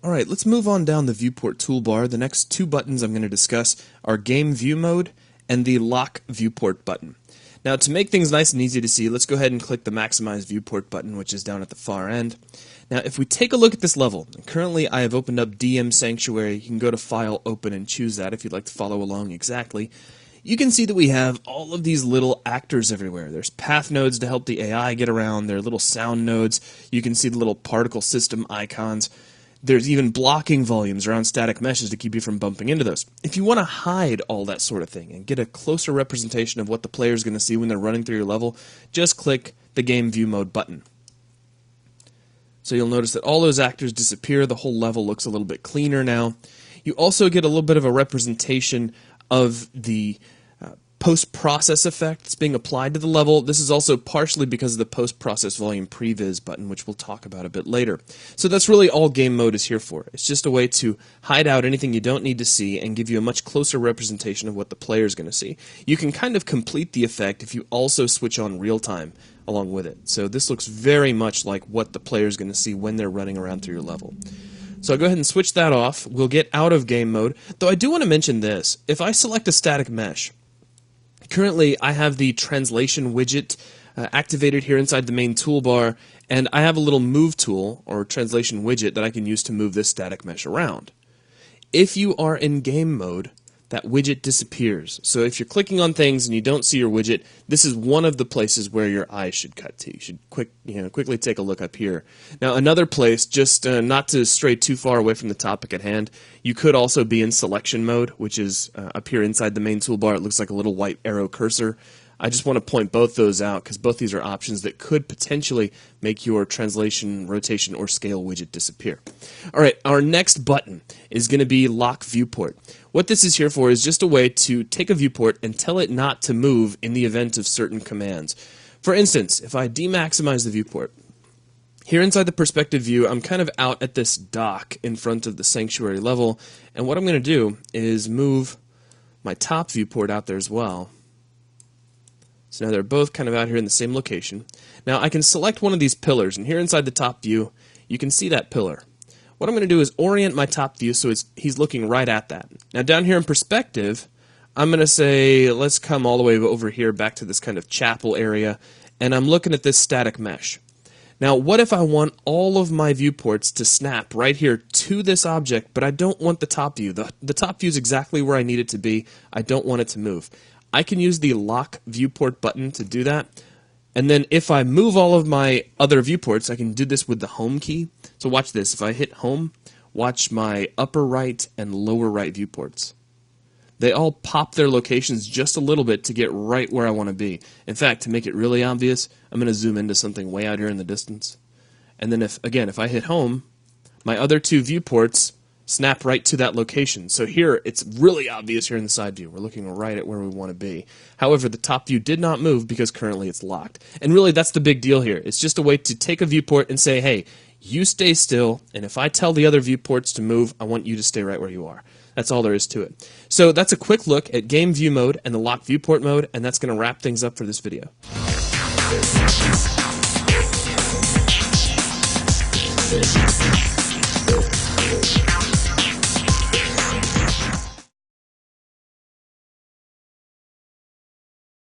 Alright, let's move on down the Viewport toolbar. The next two buttons I'm going to discuss are Game View Mode and the Lock Viewport button. Now, to make things nice and easy to see, let's go ahead and click the Maximize Viewport button, which is down at the far end. Now, if we take a look at this level, currently I have opened up DM Sanctuary. You can go to File, Open, and choose that if you'd like to follow along exactly. You can see that we have all of these little actors everywhere. There's path nodes to help the AI get around. There are little sound nodes. You can see the little particle system icons. There's even blocking volumes around static meshes to keep you from bumping into those. If you want to hide all that sort of thing and get a closer representation of what the player is going to see when they're running through your level, just click the Game View Mode button. So you'll notice that all those actors disappear. The whole level looks a little bit cleaner now. You also get a little bit of a representation of the post-process effect that's being applied to the level. This is also partially because of the post-process volume previs button, which we'll talk about a bit later. So that's really all game mode is here for. It's just a way to hide out anything you don't need to see and give you a much closer representation of what the player is going to see. You can kind of complete the effect if you also switch on real time along with it. So this looks very much like what the player is going to see when they're running around through your level. So I'll go ahead and switch that off. We'll get out of game mode, though I do want to mention this. If I select a static mesh, currently, I have the translation widget activated here inside the main toolbar, and I have a little move tool, or translation widget, that I can use to move this static mesh around. If you are in game mode, that widget disappears. So if you're clicking on things and you don't see your widget, this is one of the places where your eyes should cut to. You should quickly take a look up here. Now, another place, just not to stray too far away from the topic at hand, you could also be in selection mode, which is up here inside the main toolbar. It looks like a little white arrow cursor. I just want to point both those out because both these are options that could potentially make your translation, rotation, or scale widget disappear. Alright, our next button is going to be Lock Viewport. What this is here for is just a way to take a viewport and tell it not to move in the event of certain commands. For instance, if I demaximize the viewport, here inside the perspective view, I'm kind of out at this dock in front of the sanctuary level, and what I'm going to do is move my top viewport out there as well. So now they're both kind of out here in the same location. Now I can select one of these pillars, and here inside the top view, you can see that pillar. What I'm going to do is orient my top view so he's looking right at that. Now down here in perspective, I'm going to say, let's come all the way over here back to this kind of chapel area, and I'm looking at this static mesh. Now what if I want all of my viewports to snap right here to this object, but I don't want the top view. The top view is exactly where I need it to be. I don't want it to move. I can use the Lock Viewport button to do that. And then if I move all of my other viewports, I can do this with the home key. So watch this. If I hit home, watch my upper right and lower right viewports. They all pop their locations just a little bit to get right where I want to be. In fact, to make it really obvious, I'm going to zoom into something way out here in the distance. And then if I hit home, my other two viewports snap right to that location. So here, it's really obvious here in the side view. We're looking right at where we want to be. However, the top view did not move because currently it's locked. And really, that's the big deal here. It's just a way to take a viewport and say, hey, you stay still, and if I tell the other viewports to move, I want you to stay right where you are. That's all there is to it. So that's a quick look at Game View Mode and the Lock Viewport Mode, and that's going to wrap things up for this video.